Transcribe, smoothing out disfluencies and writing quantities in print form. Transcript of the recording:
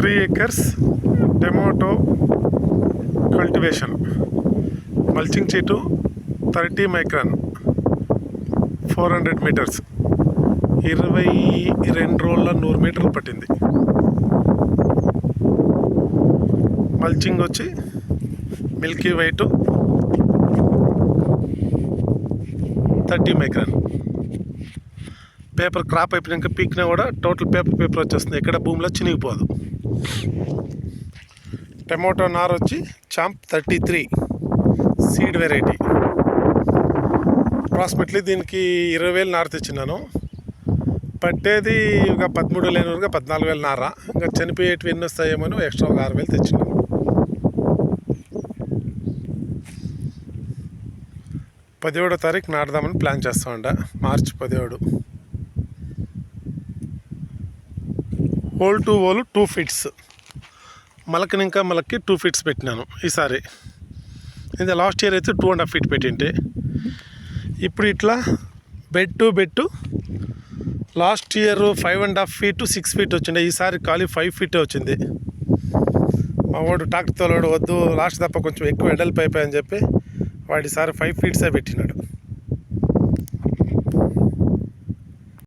3 acres tomato cultivation. Mulching sheet 30 micron, 400 meters. 22 రోజుల 100 మీటర్లు పట్టింది. మల్చింగ్ వచ్చి Milky white 30 micron. Paper crop అయిపోయాక పీకినా కూడా టోటల్ పేపర్ వచ్చేస్తుంది, ఎక్కడ భూమిలో చినిగిపోదు. టమాటో నార్ వచ్చి చాంప్ 33 సీడ్ వెరైటీ. అప్రాక్సిమేట్లీ దీనికి 20,000 నార తెచ్చినాను. పట్టేది ఒక 13,000 14,000 నార. ఇంకా చనిపోయేటివి ఎన్ని వస్తాయేమో ఎక్స్ట్రా ఒక 6,000 తెచ్చినాను. పదిహేడో తారీఖు నాటుదామని ప్లాన్ చేస్తా ఉండ. March 17. Hole to hole 2 feets. మలకని ఇంకా మలక్కి 2 ఫీట్స్ పెట్టినాను ఈసారి. ఇది లాస్ట్ ఇయర్ అయితే 2.5 ఫీట్ పెట్టింటే, ఇప్పుడు ఇట్లా bed to bed. Last year 5.5 feet 6 feet వచ్చిండే, ఈసారి ఖాళీ 5 ఫీటే వచ్చింది. మా వాడు ట్రాక్టర్ తోలాడు, వద్దు లాస్ట్ తప్ప కొంచెం ఎక్కువ ఎడల్పు అయిపోయాయని చెప్పి వాడు ఈసారి 5 ఫీట్సే పెట్టినాడు.